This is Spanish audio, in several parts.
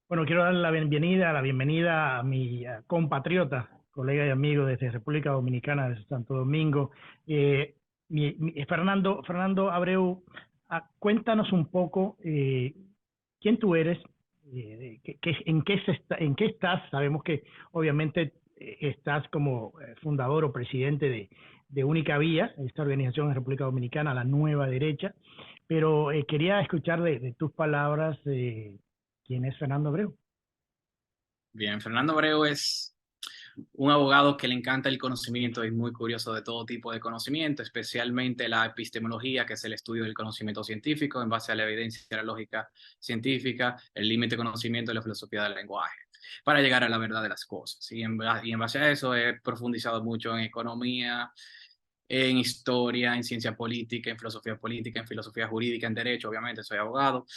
Bueno, quiero dar la bienvenida a mi compatriota, colega y amigo desde República Dominicana, desde Santo Domingo, eh, Fernando Abreu. Cuéntanos un poco quién tú eres, en qué estás. Sabemos que obviamente estás como fundador o presidente de Única Vía, esta organización en República Dominicana, la Nueva Derecha, pero quería escuchar de tus palabras. ¿Quién es Fernando Abreu? Bien, Fernando Abreu es un abogado que le encanta el conocimiento y muy curioso de todo tipo de conocimiento, especialmente la epistemología, que es el estudio del conocimiento científico en base a la evidencia, la lógica científica, el límite de conocimiento y la filosofía del lenguaje, para llegar a la verdad de las cosas. Y en base a eso he profundizado mucho en economía, en historia, en ciencia política, en filosofía jurídica, en derecho, obviamente soy abogado,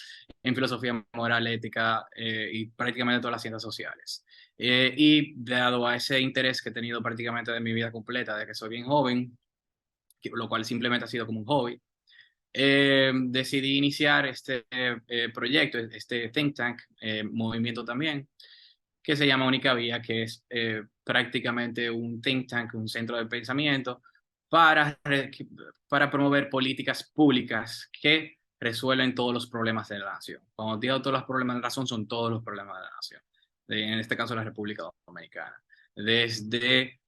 en filosofía moral, ética y prácticamente todas las ciencias sociales. Y dado a ese interés que he tenido prácticamente de mi vida completa, de que soy bien joven, lo cual simplemente ha sido como un hobby, decidí iniciar este proyecto, este think tank, movimiento también, que se llama Única Vía, que es prácticamente un think tank, un centro de pensamiento para, para promover políticas públicas que resuelven todos los problemas de la nación. Cuando digo todos los problemas de la nación, son todos los problemas de la nación. En este caso, la República Dominicana. Desde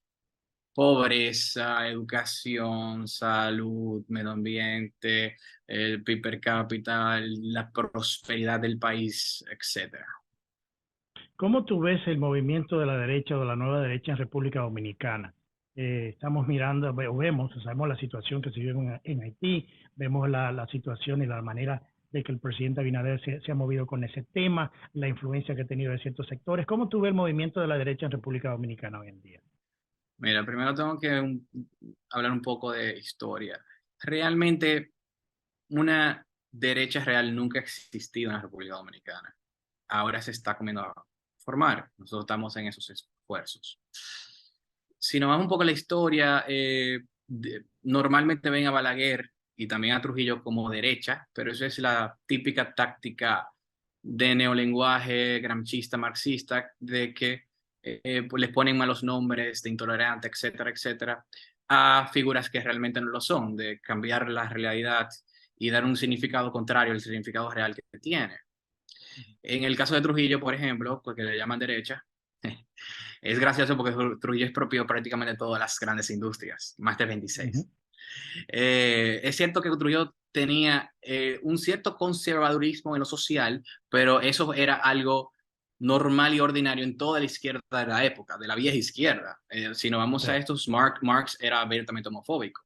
pobreza, educación, salud, medio ambiente, el PIB per cápita, la prosperidad del país, etcétera. ¿Cómo tú ves el movimiento de la derecha o de la nueva derecha en República Dominicana? Estamos mirando, vemos, sabemos la situación que se vive en Haití, vemos la situación y la manera de que el presidente Abinader se ha movido con ese tema, la influencia que ha tenido de ciertos sectores. ¿Cómo tú ves el movimiento de la derecha en República Dominicana hoy en día? Mira, primero tengo que hablar un poco de historia. Realmente, una derecha real nunca ha existido en la República Dominicana. Ahora se está comiendo a formar. Nosotros estamos en esos esfuerzos. Si nos vamos un poco a la historia, normalmente ven a Balaguer y también a Trujillo como derecha, pero eso es la típica táctica de neolenguaje gramscista, marxista, de que pues les ponen malos nombres de intolerante, etcétera, etcétera, a figuras que realmente no lo son, de cambiar la realidad y dar un significado contrario al significado real que tiene. En el caso de Trujillo, por ejemplo, porque le llaman derecha, es gracioso porque Trujillo es propio prácticamente de todas las grandes industrias, más de Ujú. 26. Es cierto que Trujillo tenía un cierto conservadurismo en lo social, pero eso era algo normal y ordinario en toda la izquierda de la época, de la vieja izquierda. Si nos vamos Sí, a estos, Marx era abiertamente homofóbico.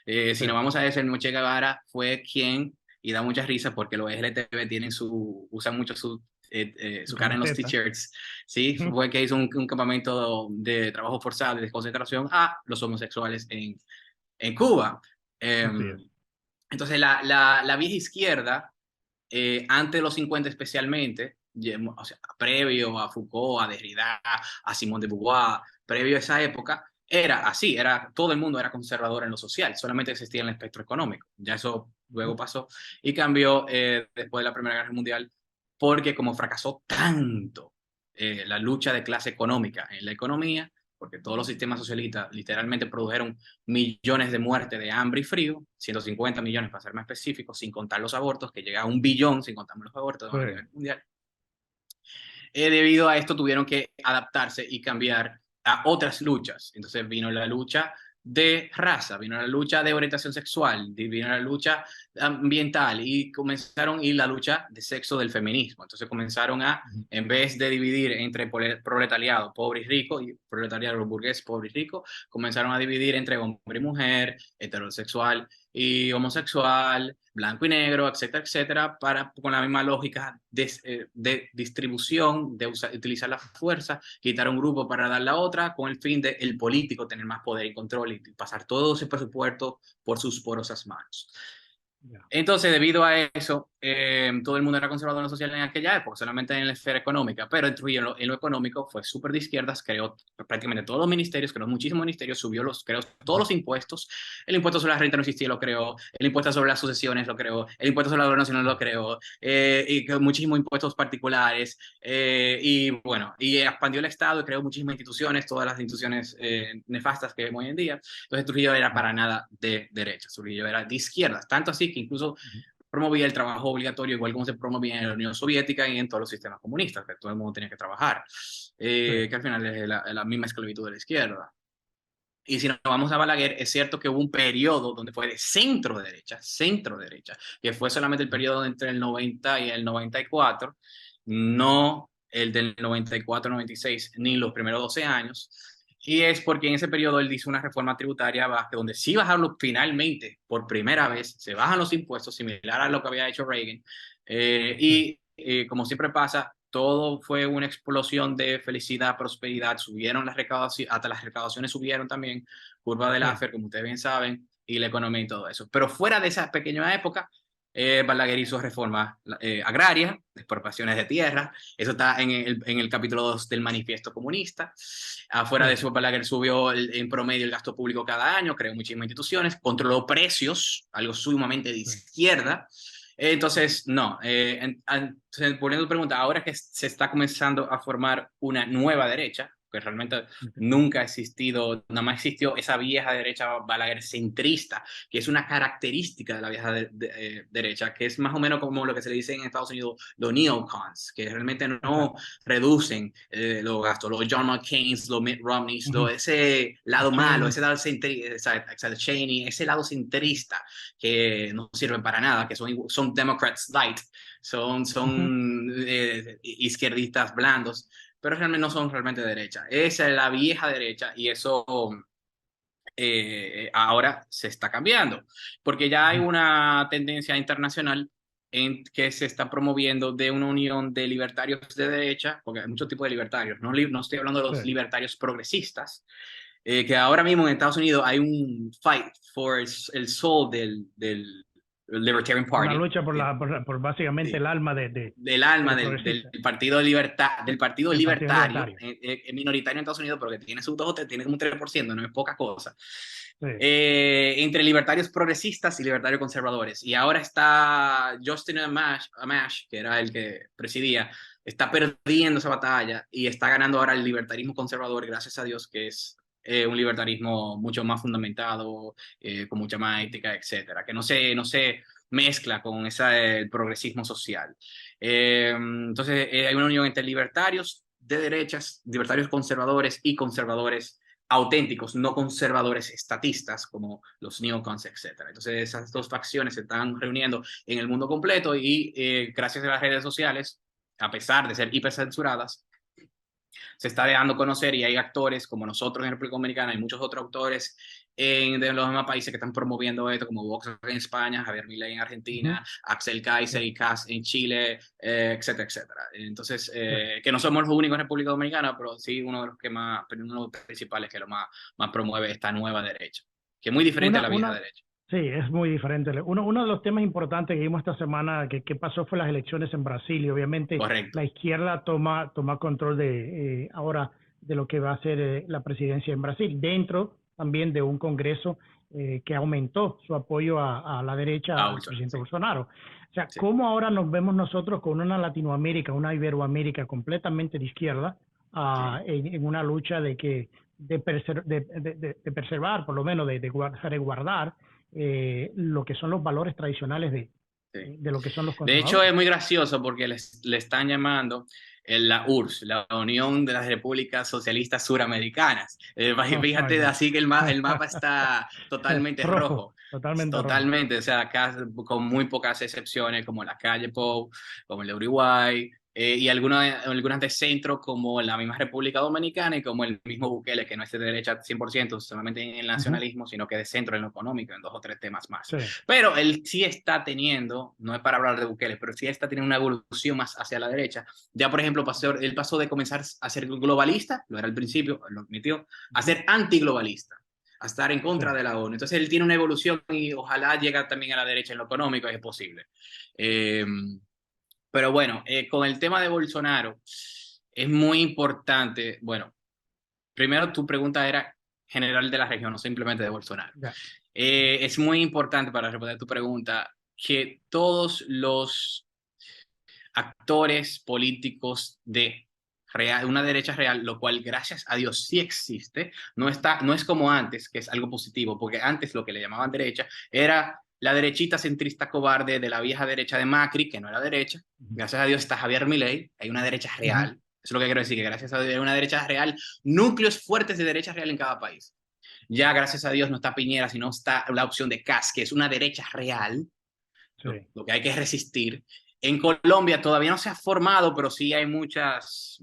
Si sí. nos vamos a eso, el Che Guevara fue quien, y da mucha risa porque los LGTB usan mucho Su su cara en los camiseta. t-shirts, ¿sí? Ujú. Fue que hizo un campamento de trabajo forzado y de concentración a los homosexuales en Cuba. Eh, Así es. entonces, la vieja izquierda, antes de los 50 especialmente, o sea, previo a Foucault, a Derrida, a Simone de Beauvoir, previo a esa época, era así, todo el mundo era conservador en lo social, solamente existía en el espectro económico. Ya eso luego pasó y cambió después de la Primera Guerra Mundial, porque como fracasó tanto la lucha de clase económica en la economía, porque todos los sistemas socialistas literalmente produjeron millones de muertes de hambre y frío, 150 millones para ser más específicos, sin contar los abortos, que llega a 1 billón sin contar los abortos a Sí. nivel mundial. Debido a esto tuvieron que adaptarse y cambiar a otras luchas. Entonces vino la lucha de raza, vino la lucha de orientación sexual, vino la lucha ambiental y la lucha de sexo del feminismo. Entonces comenzaron a, Ujú. en vez de dividir entre proletariado pobre y rico y proletariado burgués pobre y rico, comenzaron a dividir entre hombre y mujer, heterosexual y homosexual, blanco y negro, etcétera, etcétera, con la misma lógica de distribución, de utilizar la fuerza, quitar un grupo para dar la otra, con el fin de el político tener más poder y control y pasar todo ese presupuesto por sus porosas manos. Ya. Entonces, debido a eso, todo el mundo era conservador en lo social en aquella época, solamente en la esfera económica, pero Trujillo en lo económico fue súper de izquierdas, creó prácticamente todos los ministerios, creó muchísimos ministerios, creó todos los impuestos, el impuesto sobre la renta no existía, lo creó, el impuesto sobre las sucesiones lo creó, el impuesto sobre la donación lo creó, y creó muchísimos impuestos particulares, y bueno, y expandió el Estado y creó muchísimas instituciones, todas las instituciones nefastas que vemos hoy en día. Entonces Trujillo era para nada de derecha, Trujillo era de izquierdas, tanto así que incluso promovía el trabajo obligatorio, igual como se promovía en la Unión Soviética y en todos los sistemas comunistas, que todo el mundo tenía que trabajar, que al final es la misma esclavitud de la izquierda. Y si nos vamos a Balaguer, es cierto que hubo un periodo donde fue de centro derecha, que fue solamente el periodo entre el 90 y el 94, no el del 94 96, ni los primeros 12 años. Y es porque en ese periodo él hizo una reforma tributaria donde sí bajaron finalmente, por primera vez, se bajan los impuestos, similar a lo que había hecho Reagan. Como siempre pasa, todo fue una explosión de felicidad, prosperidad, subieron las recaudaciones, hasta las recaudaciones subieron también, curva de Laffer, como ustedes bien saben, y la economía y todo eso. Pero fuera de esa pequeña época, Balaguer hizo reformas agrarias, expropiaciones de tierra, eso está en el capítulo 2 del Manifiesto Comunista. Afuera de eso, Balaguer subió en promedio el gasto público cada año, creó muchísimas instituciones, controló precios, algo sumamente de izquierda. Entonces, no, poniendo pregunta, ahora que se está comenzando a formar una nueva derecha, que realmente nunca ha existido, nada más existió esa vieja derecha Balaguer centrista, que es una característica de la vieja derecha, que es más o menos como lo que se le dice en Estados Unidos, los neocons, que realmente no reducen los gastos, los John McCain, los Mitt Romney, ese lado malo, ese lado Cheney, ese lado centrista, que no sirven para nada, que son Democrats light, son izquierdistas blandos, pero realmente no son realmente de derecha. Esa es la vieja derecha y eso ahora se está cambiando, porque ya hay una tendencia internacional en que se está promoviendo de una unión de libertarios de derecha, porque hay muchos tipos de libertarios, no estoy hablando de los libertarios progresistas, que ahora mismo en Estados Unidos hay un fight for el soul del Libertarian Party. Una lucha por básicamente sí, el alma del alma del Partido del Partido Libertario, minoritario en Estados Unidos, pero que tiene su 2 o 3, tiene como un 3%, no es poca cosa. Sí. Entre libertarios progresistas y libertarios conservadores. Y ahora está Justin Amash, que era el que presidía, está perdiendo esa batalla y está ganando ahora el libertarismo conservador, gracias a Dios, que es un libertarismo mucho más fundamentado, con mucha más ética, etcétera, que no se mezcla con el progresismo social. Entonces, hay una unión entre libertarios de derechas, libertarios conservadores y conservadores auténticos, no conservadores estatistas como los neocons, etcétera. Entonces, esas dos facciones se están reuniendo en el mundo completo y gracias a las redes sociales, a pesar de ser hipercensuradas, se está dejando conocer y hay actores como nosotros en República Dominicana, hay muchos otros actores de los demás países que están promoviendo esto, como Vox en España, Javier Milei en Argentina, Axel Kaiser y Kass en Chile, etcétera, etcétera. Entonces, que no somos los únicos en República Dominicana, pero sí uno de los que más, uno de los principales que lo más promueve esta nueva derecha, que es muy diferente a la vieja derecha. Sí, es muy diferente. Uno de los temas importantes que vimos esta semana que pasó fue las elecciones en Brasil y obviamente la izquierda toma control ahora de lo que va a ser la presidencia en Brasil, dentro también de un Congreso que aumentó su apoyo a la derecha al presidente Bolsonaro. O sea, ¿cómo ahora nos vemos nosotros con una Latinoamérica, una Iberoamérica completamente de izquierda en una lucha de preservar, por lo menos de guardar lo que son los valores tradicionales de lo que son los conservadores? De hecho, es muy gracioso porque le están llamando la URSS, la Unión de las Repúblicas Socialistas Suramericanas. Fíjate, así que el mapa está totalmente rojo. Totalmente rojo. O sea, acá con muy pocas excepciones, como la calle Pou, como el de Uruguay, y algunas de centro, como la misma República Dominicana y como el mismo Bukele, que no es de derecha 100%, solamente en el nacionalismo, sino que de centro en lo económico, en 2 o 3 temas más. Sí. Pero él sí está teniendo, no es para hablar de Bukele, pero sí está teniendo una evolución más hacia la derecha. Ya, por ejemplo, él pasó de comenzar a ser globalista, lo era al principio, lo admitió, a ser antiglobalista. a estar en contra sí. de la ONU. Entonces él tiene una evolución y ojalá llegue también a la derecha en lo económico, es posible. Eh, pero bueno, con el tema de Bolsonaro, es muy importante, bueno, primero tu pregunta era general de la región, no simplemente de Bolsonaro. Ya. Es muy importante para responder tu pregunta que todos los actores políticos de real, una derecha real, lo cual gracias a Dios sí existe, no es como antes, que es algo positivo, porque antes lo que le llamaban derecha era la derechita centrista cobarde de la vieja derecha de Macri, que no era derecha. Ujú, Gracias a Dios está Javier Milei, hay una derecha ujú. real. Eso es lo que quiero decir, que gracias a Dios hay una derecha real, núcleos fuertes de derecha real en cada país. Ya gracias a Dios no está Piñera, sino está la opción de Cas, que es una derecha real, Sí. lo que hay que resistir. En Colombia todavía no se ha formado, pero sí hay muchas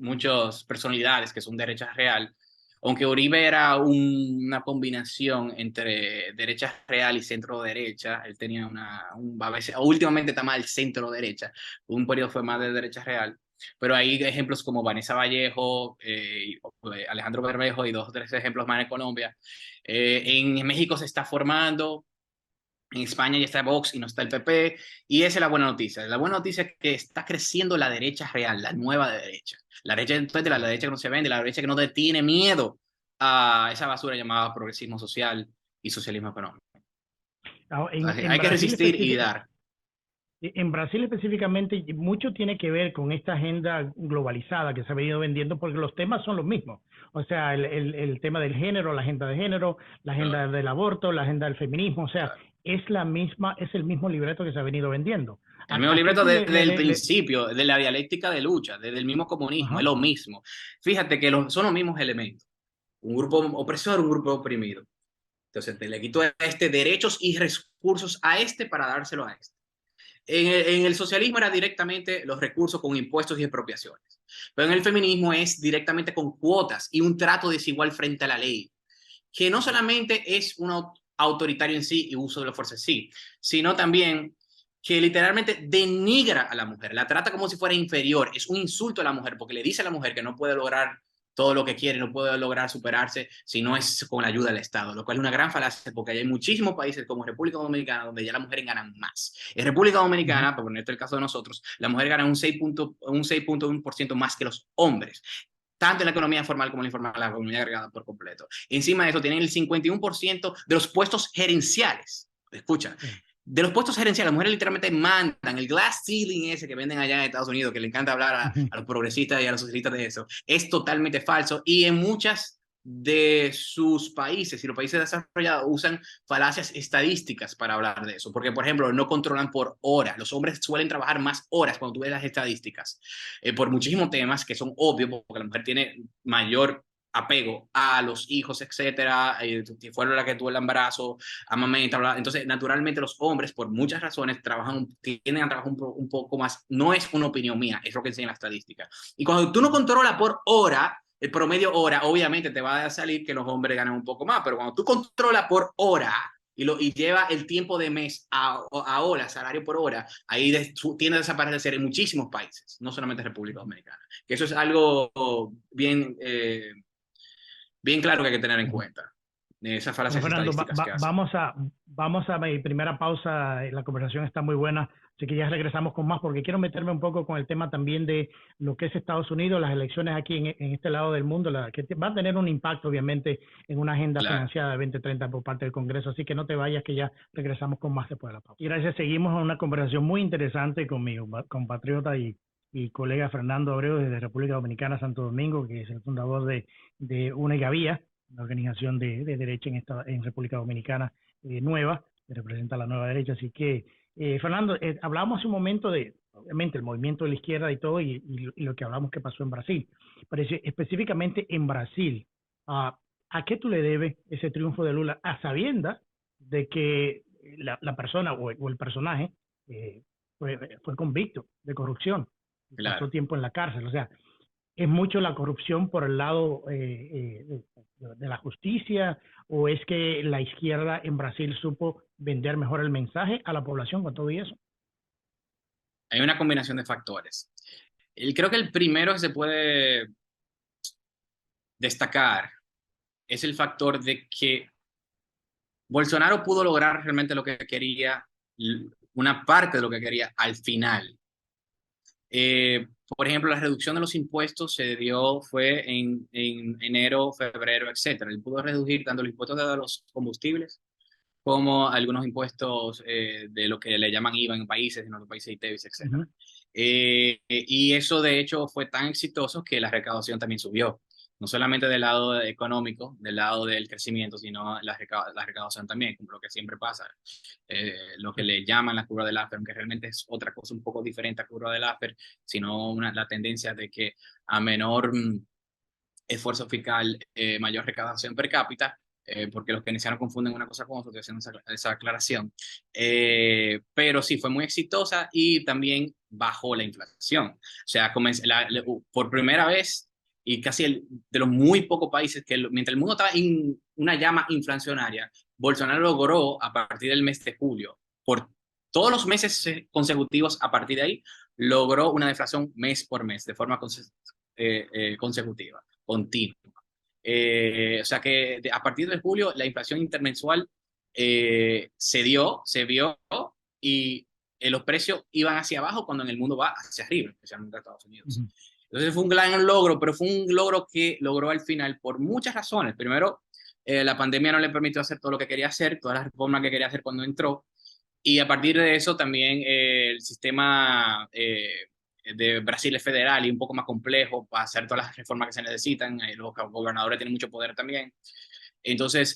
personalidades que son derecha real. Aunque Uribe era una combinación entre derecha real y centro derecha, él tenía a veces, últimamente está más el centro derecha, un periodo fue más de derecha real, pero hay ejemplos como Vanessa Vallejo, Alejandro Bermejo y dos o tres ejemplos más en Colombia. En México se está formando, en España ya está Vox y no está el PP, y esa es la buena noticia. La buena noticia es que está creciendo la derecha real, la nueva derecha. La derecha, entonces, la derecha que no se vende, la derecha que no tiene miedo a esa basura llamada progresismo social y socialismo económico. Ah, O sea, En hay que Brasil resistir y dar. En Brasil específicamente, mucho tiene que ver con esta agenda globalizada que se ha venido vendiendo, porque los temas son los mismos. O sea, el tema del género, la agenda de género, la agenda Claro, del aborto, la agenda del feminismo, o sea, claro. es la misma, es el mismo libreto que se ha venido vendiendo. El mismo A qué libreto tú desde el principio, de la dialéctica de lucha, desde el mismo comunismo, es ajá, lo mismo. Fíjate que son los mismos elementos. Un grupo opresor, un grupo oprimido. Entonces, te le quito a este derechos y recursos a este para dárselo a este. En el socialismo era directamente los recursos con impuestos y expropiaciones, pero en el feminismo es directamente con cuotas y un trato desigual frente a la ley, que no solamente es un autoritario en sí y uso de la fuerza en sí, sino también que literalmente denigra a la mujer, la trata como si fuera inferior, es un insulto a la mujer porque le dice a la mujer que no puede lograr todo lo que quiere, no puede lograr superarse si no es con la ayuda del Estado, lo cual es una gran falacia porque hay muchísimos países como República Dominicana donde ya las mujeres ganan más. En República ujú, Dominicana, por ponerte el caso de nosotros, las mujeres ganan un 6.1% más que los hombres, tanto en la economía formal como en la informal, la economía agregada por completo. Encima de eso, tienen el 51% de los puestos gerenciales. Escucha, sí. de los puestos gerenciales, las mujeres literalmente mandan el glass ceiling ese que venden allá en Estados Unidos, que le encanta hablar Ujú. a los progresistas y a los socialistas de eso, es totalmente falso. Y en muchas de sus países y los países desarrollados usan falacias estadísticas para hablar de eso, porque por ejemplo no controlan por hora, los hombres suelen trabajar más horas cuando tú ves las estadísticas, por muchísimos temas que son obvios, porque la mujer tiene mayor apego a los hijos, etcétera, si fuera la que tuvo el embarazo, amamenta, bla, bla. Entonces, naturalmente los hombres, por muchas razones, tienen a trabajar un poco más. No es una opinión mía, es lo que enseña la estadística. Y cuando tú no controlas por hora, el promedio hora, obviamente te va a salir que los hombres ganan un poco más, pero cuando tú controlas por hora y lleva el tiempo de mes a hora, salario por hora, ahí tiende a desaparecer en muchísimos países, no solamente en República Dominicana. Que eso es algo bien claro que hay que tener en Ujú. cuenta. Esas Bueno, falacias Fernando, estadísticas que hacen. vamos a mi primera pausa. La conversación está muy buena, así que ya regresamos con más, porque quiero meterme un poco con el tema también de lo que es Estados Unidos, las elecciones aquí en este lado del mundo, que va a tener un impacto, obviamente, en una agenda Claro. financiada de 2030 por parte del Congreso. Así que no te vayas, que ya regresamos con más después de la pausa. Y gracias, seguimos en una conversación muy interesante con mi compatriota y colega Fernando Abreu desde República Dominicana, Santo Domingo, que es el fundador de UNEGA Vía, una organización de derecha en República Dominicana nueva, que representa la nueva derecha. Así que, Fernando, hablamos hace un momento de, obviamente, el movimiento de la izquierda y todo, y lo que hablamos que pasó en Brasil. Pero específicamente en Brasil, ¿a qué tú le debes ese triunfo de Lula a sabiendas de que la persona o el personaje eh, fue convicto de corrupción y pasó Claro. tiempo en la cárcel? O sea, ¿es mucho la corrupción por el lado de la justicia o es que la izquierda en Brasil supo vender mejor el mensaje a la población con todo y eso? Hay una combinación de factores. Creo que el primero que se puede destacar es el factor de que Bolsonaro pudo lograr realmente lo que quería, una parte de lo que quería al final. Por ejemplo, la reducción de los impuestos fue en enero, febrero, etcétera. Él pudo reducir tanto los impuestos de los combustibles como algunos impuestos de lo que le llaman IVA en países, en otros países, ITEVIS, etcétera. Ujú. Y eso de hecho fue tan exitoso que la recaudación también subió, no solamente del lado económico, del lado del crecimiento, sino la recaudación también, como lo que siempre pasa, lo que Sí. le llaman la curva del Laffer, aunque realmente es otra cosa un poco diferente a curva del Laffer, sino la tendencia de que a menor esfuerzo fiscal, mayor recaudación per cápita, porque los keynesianos confunden una cosa con otra, estoy haciendo esa aclaración. Pero sí, fue muy exitosa y también bajó la inflación. O sea, por primera vez y casi de los muy pocos países que mientras el mundo estaba en una llama inflacionaria, Bolsonaro logró a partir del mes de julio, por todos los meses consecutivos a partir de ahí, logró una deflación mes por mes, de forma consecutiva, continua. O sea que a partir de julio la inflación intermensual se vio y los precios iban hacia abajo cuando en el mundo va hacia arriba, especialmente en Estados Unidos. Ujú. Entonces fue un gran logro, pero fue un logro que logró al final por muchas razones. Primero, la pandemia no le permitió hacer todo lo que quería hacer, todas las reformas que quería hacer cuando entró. Y a partir de eso también el sistema de Brasil es federal y un poco más complejo para hacer todas las reformas que se necesitan. Los gobernadores tienen mucho poder también. Entonces,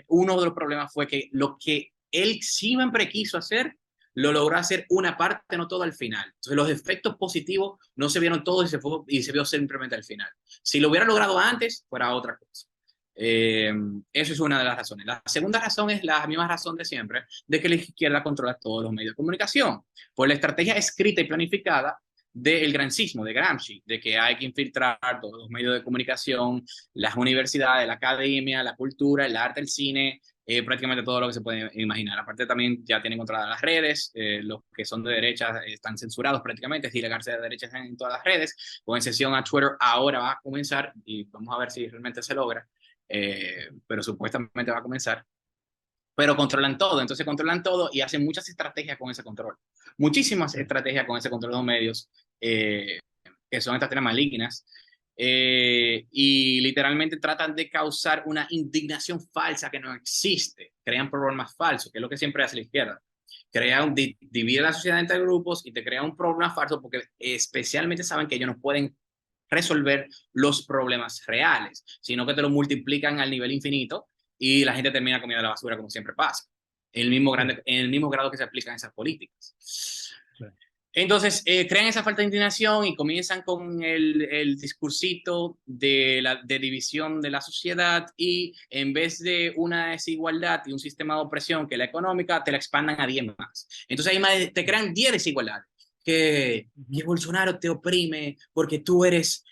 uno de los problemas fue que lo que él siempre quiso hacer, lo logró hacer una parte, no todo al final. Entonces, los efectos positivos no se vieron todos y se vio simplemente al final. Si lo hubiera logrado antes, fuera otra cosa. Eh, Eso es una de las razones. La segunda razón es la misma razón de siempre, de que la izquierda controla todos los medios de comunicación, por la estrategia escrita y planificada del grancismo, de Gramsci, de que hay que infiltrar todos los medios de comunicación, las universidades, la academia, la cultura, el arte, el cine, prácticamente todo lo que se puede imaginar. Aparte también ya tienen controladas las redes, los que son de derecha están censurados prácticamente, es Gil García de derecha en todas las redes, con excepción a Twitter, ahora va a comenzar y vamos a ver si realmente se logra, pero supuestamente va a comenzar. Pero controlan todo, entonces controlan todo y hacen muchas estrategias con ese control. Muchísimas Sí. estrategias con ese control de los medios, que son estrategias malignas, y literalmente tratan de causar una indignación falsa que no existe. Crean problemas falsos, que es lo que siempre hace la izquierda. Divide la sociedad entre grupos y te crea un problema falso porque especialmente saben que ellos no pueden resolver los problemas reales, sino que te lo multiplican al nivel infinito y la gente termina comiendo la basura como siempre pasa, Sí. en el mismo grado que se aplican esas políticas. Sí. Entonces, crean esa falta de indignación y comienzan con el discursito de división de la sociedad y en vez de una desigualdad y un sistema de opresión que la económica, te la expandan a 10 más. Entonces, ahí te crean 10 desigualdades. Que Ujú. Bolsonaro te oprime porque tú eres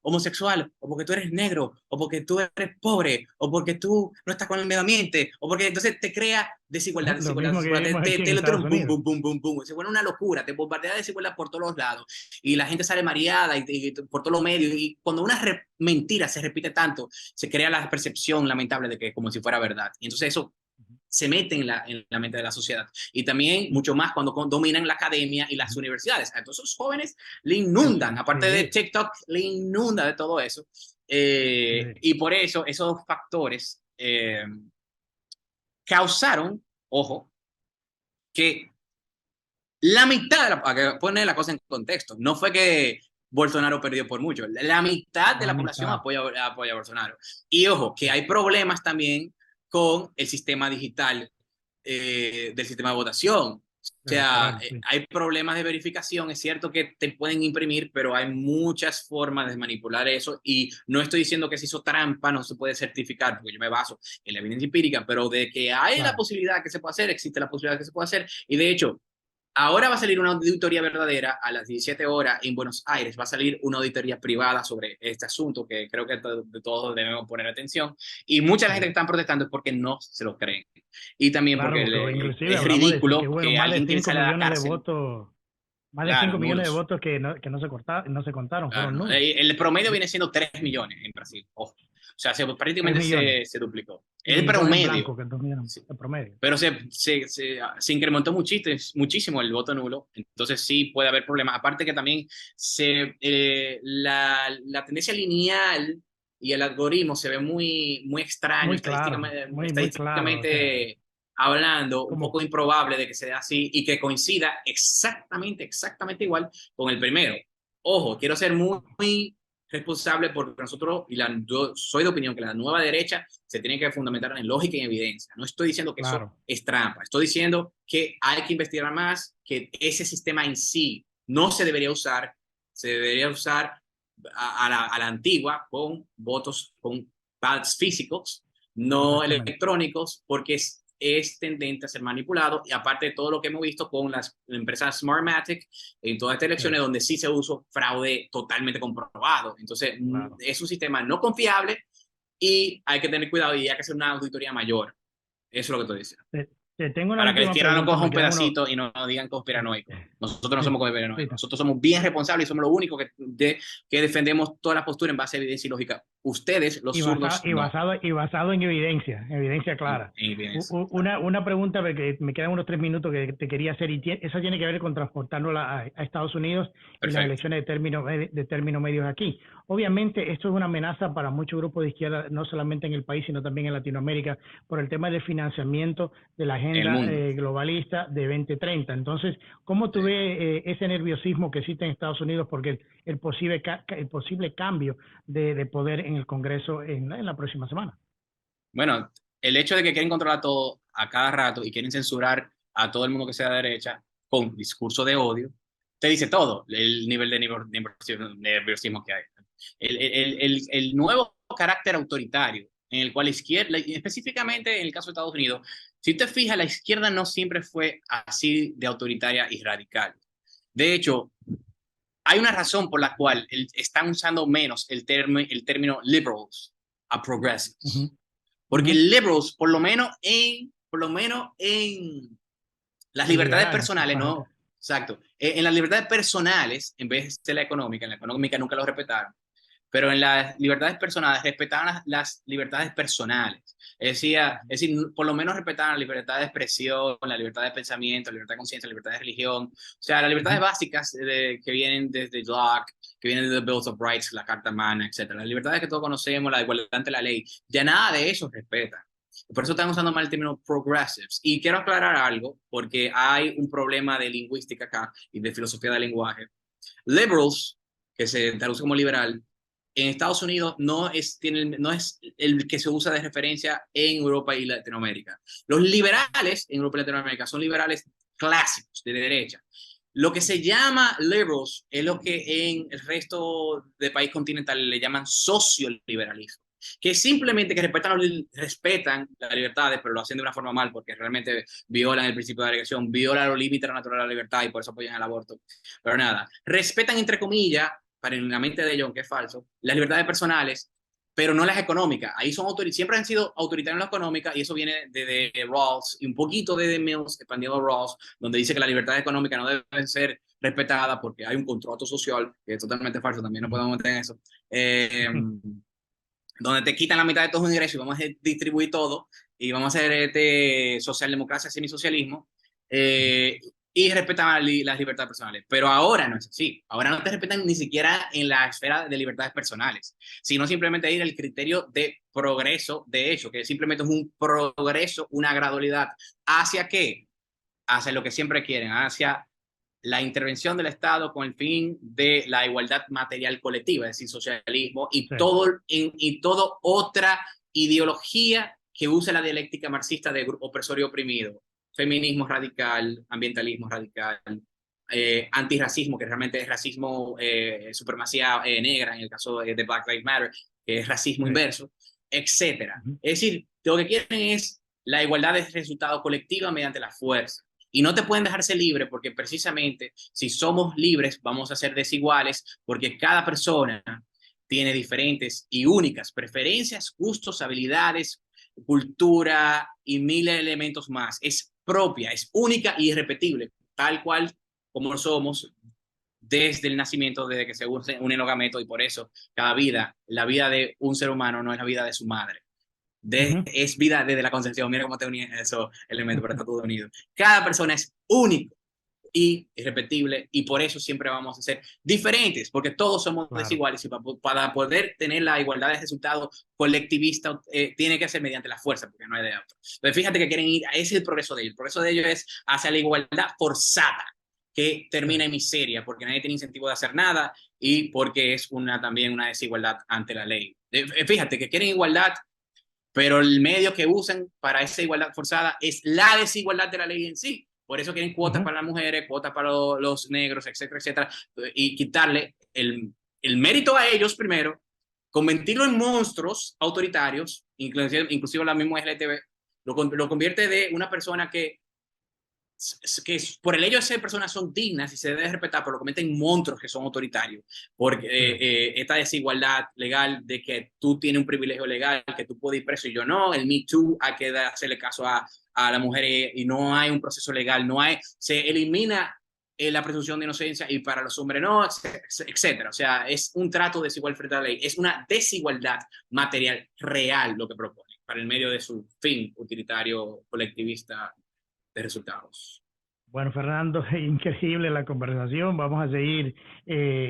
homosexual, o porque tú eres negro, o porque tú eres pobre, o porque tú no estás con el medio ambiente, o porque entonces te crea desigualdad, Lo desigualdad, mismo que desigualdad, vivimos aquí en lo tira Estados un boom, Unidos. boom, boom, boom, boom, se vuelve una locura, te bombardea de desigualdad por todos los lados, y la gente sale mareada y por todos los medios, y cuando una mentira se repite tanto, se crea la percepción lamentable de que como si fuera verdad, y entonces eso se mete en la mente de la sociedad. Y también mucho más cuando dominan la academia y las Ujú. universidades. Entonces, esos jóvenes le Sí, inundan, sí, aparte de sí, TikTok, le inunda de todo eso. sí. Y por eso, esos factores causaron, ojo, que la mitad de para que poner la cosa en contexto, no fue que Bolsonaro perdió por mucho, la mitad de La la población mitad. apoya a Bolsonaro. Y ojo, que Sí. hay problemas también con el sistema digital, del sistema de votación. O sea, Electoral, sí. hay problemas de verificación, es cierto que te pueden imprimir, pero hay muchas formas de manipular eso y no estoy diciendo que se hizo trampa, no se puede certificar, porque yo me baso en la evidencia empírica, pero de que hay la Claro. posibilidad que se pueda hacer, existe la posibilidad que se pueda hacer y de hecho ahora va a salir una auditoría verdadera a las 17 horas en Buenos Aires. Va a salir una auditoría privada sobre este asunto que creo que de todos debemos poner atención. Y mucha de la gente Sí. que están protestando es porque no se lo creen. Y también Claro, porque porque inclusive es hablamos de que, ridículo bueno, que más de alguien que 5 sale de la millones de cárcel, votos, más de claro, 5 millones de nulos. votos que no se cortaron, no se contaron, Claro, fueron no. nulos. El promedio viene siendo 3 millones en Brasil. Ojo. O sea, 3 prácticamente millones. se duplicó. Y El millones en promedio. blanco, que es 2 millones, Sí. el promedio. Pero se incrementó muchísimo el voto nulo, entonces sí puede haber problemas. Aparte que también la tendencia lineal y el algoritmo se ve muy extraño, Muy claro, muy claro. O sea, estadísticamente hablando, un como, poco improbable de que sea así y que coincida exactamente igual con el primero. Ojo, quiero ser muy responsable porque nosotros, yo soy de opinión que la nueva derecha se tiene que fundamentar en lógica y evidencia. No estoy diciendo que eso claro, es trampa, estoy diciendo que hay que investigar más, que ese sistema en sí no se debería usar, se debería usar a la antigua con votos, con pads físicos, no exactamente. electrónicos, porque es tendente a ser manipulado y aparte de todo lo que hemos visto con las empresas Smartmatic en todas estas Sí, elecciones donde sí se usó fraude totalmente comprobado. Entonces, claro. es un sistema no confiable y hay que tener cuidado y hay que hacer una auditoría mayor. Eso es lo que estoy diciendo. Te, te tengo una Para que la última izquierda no pregunta, coja me un quedan unos... pedacito y no digan conspiranoico. Nosotros no Sí, somos sí, conspiranoicos. Nosotros somos bien responsables y somos los únicos que defendemos toda la postura en base a evidencia y lógica. Ustedes, los zurdos, no. y basado en evidencia clara. En evidencia. Una pregunta, porque me quedan unos 3 minutos que te quería hacer, y esa tiene que ver con transportarlo a Estados Unidos y las Perfecto. elecciones de término medios aquí. Obviamente, esto es una amenaza para muchos grupos de izquierda, no solamente en el país, sino también en Latinoamérica, por el tema del financiamiento de la En el agenda mundo. globalista de 2030. Entonces, ¿cómo tú Sí. ves ese nerviosismo que existe en Estados Unidos porque el posible cambio de poder en el Congreso en la próxima semana? Bueno, el hecho de que quieren controlar todo a cada rato y quieren censurar a todo el mundo que sea de derecha con discurso de odio, te dice todo el nivel de nerviosismo que hay. El nuevo carácter autoritario en el cual la izquierda, específicamente en el caso de Estados Unidos, si te fijas, la izquierda no siempre fue así de autoritaria y radical. De hecho, hay una razón por la cual están usando menos el término liberals a progressives. Ujú, Porque ujú. liberals, por lo menos en las El libertades liberal, personales, correcto. no, exacto, en las libertades personales, en vez de en la económica nunca lo respetaron, pero en las libertades personales respetaban las libertades personales. Es decir, por lo menos respetaban la libertad de expresión, la libertad de pensamiento, la libertad de conciencia, la libertad de religión, o sea, las libertades Ujú. básicas que vienen desde Locke, que vienen de the Bill of Rights, la Carta Magna, etcétera. Las libertades que todos conocemos, la igualdad ante la ley, ya nada de eso respeta. Por eso están usando mal el término progressives. Y quiero aclarar algo, porque hay un problema de lingüística acá y de filosofía del lenguaje. Liberals, que se traduce como liberal, en Estados Unidos no es el que se usa de referencia en Europa y Latinoamérica. Los liberales en Europa y Latinoamérica son liberales clásicos de derecha. Lo que se llama liberals es lo que en el resto del país continental le llaman socioliberalismo, que simplemente que respetan las libertades, pero lo hacen de una forma mal, porque realmente violan el principio de la elección, violan los límites naturales de la libertad y por eso apoyan el aborto. Pero nada, respetan entre comillas, para en la mente de ellos, que es falso, las libertades personales, pero no las económicas. Ahí siempre han sido autoritarios en las económicas y eso viene de Rawls y un poquito de Mills, expandido a Rawls, donde dice que las libertades económicas no deben ser respetadas porque hay un contrato social, que es totalmente falso, también no podemos meter en eso. Donde te quitan la mitad de tus ingresos y vamos a distribuir todo y vamos a hacer socialdemocracia, semisocialismo, y respetan las libertades personales. Pero ahora no es así. Ahora no te respetan ni siquiera en la esfera de libertades personales, sino simplemente ir al criterio de progreso, de hecho, que simplemente es un progreso, una gradualidad. ¿Hacia qué? Hacia lo que siempre quieren, hacia la intervención del Estado con el fin de la igualdad material colectiva, es decir, socialismo Sí, y todo otra ideología que use la dialéctica marxista de opresor y oprimido, feminismo radical, ambientalismo radical, antirracismo, que realmente es racismo, supremacía negra, en el caso de Black Lives Matter, que es racismo sí. inverso, etcétera. Ujú. Es decir, lo que quieren es la igualdad de resultado colectiva mediante la fuerza. Y no te pueden dejarse libre porque precisamente si somos libres vamos a ser desiguales porque cada persona tiene diferentes y únicas preferencias, gustos, habilidades, cultura y mil elementos más. Es propia, es única y irrepetible, tal cual como somos desde el nacimiento, desde que se unen los gametos, y por eso cada vida, la vida de un ser humano no es la vida de su madre. Es vida desde la concepción. Mira cómo te uní esos elementos, pero está todo unido. Cada persona es único y irrepetible, y por eso siempre vamos a ser diferentes, porque todos somos Claro. desiguales, y para poder tener la igualdad de resultados colectivista tiene que ser mediante la fuerza, porque no hay de otro. Entonces fíjate que quieren ir, ese es el progreso de ellos. El progreso de ellos es hacia la igualdad forzada, que termina en miseria, porque nadie tiene incentivo de hacer nada y porque es también una desigualdad ante la ley. Fíjate que quieren igualdad, pero el medio que usan para esa igualdad forzada es la desigualdad de la ley en sí. Por eso quieren cuotas para las mujeres, cuotas para los negros, etcétera, etcétera, y quitarle el mérito a ellos primero, convertirlo en monstruos autoritarios, inclusive la misma LGTB, lo convierte de una persona que por el hecho de ser personas son dignas y se debe respetar, pero lo cometen monstruos que son autoritarios, porque esta desigualdad legal de que tú tienes un privilegio legal, que tú puedes ir preso y yo no, el Me Too, hay que hacerle caso a la mujer y no hay un proceso legal, se elimina la presunción de inocencia y para los hombres no, etcétera. O sea, es un trato desigual frente a la ley, es una desigualdad material real lo que propone, para el medio de su fin utilitario colectivista de resultados. Bueno, Fernando, increíble la conversación. Vamos a seguir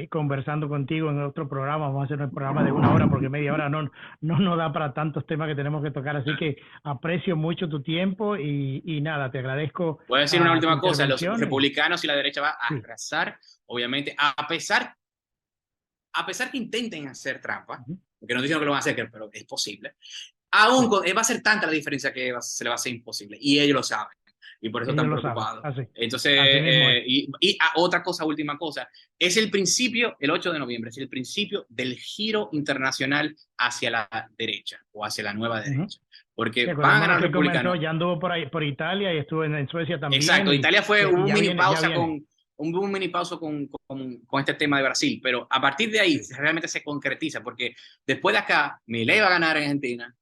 conversando contigo en otro programa. Vamos a hacer un programa de 1 hora porque media hora no nos da para tantos temas que tenemos que tocar. Así que aprecio mucho tu tiempo y nada, te agradezco. Voy a decir una última cosa. Los republicanos y la derecha va a arrasar, obviamente, a pesar que intenten hacer trampa, porque no dicen que lo van a hacer, pero es posible. Aún va a ser tanta la diferencia que se le va a hacer imposible y ellos lo saben. Y por eso están preocupados. Entonces, otra cosa, última cosa, es el principio, el 8 de noviembre, es el principio del giro internacional hacia la derecha o hacia la nueva derecha. Porque van a ganar los republicanos. Ya anduvo por Italia y estuvo en Suecia también. Exacto, Italia fue un mini pausa con este tema de Brasil, pero a partir de ahí realmente se concretiza, porque después de acá, Milei va a ganar en Argentina,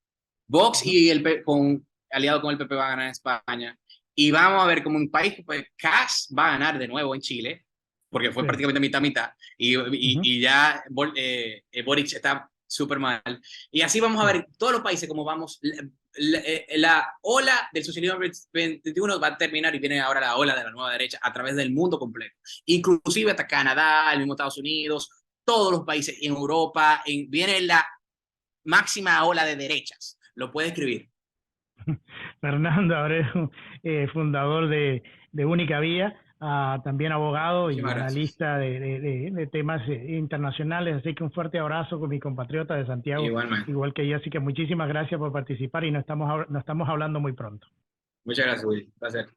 Vox y aliado con el PP va a ganar en España. Y vamos a ver como un país, pues Kass va a ganar de nuevo en Chile, porque fue prácticamente mitad-mitad, y ya Boric está súper mal. Y así vamos a ver todos los países como vamos, la ola del socialismo 21 va a terminar y viene ahora la ola de la nueva derecha a través del mundo completo, inclusive hasta Canadá, el mismo Estados Unidos, todos los países en Europa, viene la máxima ola de derechas. Lo puede escribir. Fernando Abreu, fundador de Única Vía, también abogado y analista de temas internacionales, así que un fuerte abrazo con mi compatriota de Santiago, igual que yo, así que muchísimas gracias por participar y nos estamos hablando muy pronto. Muchas gracias, Will. Placer.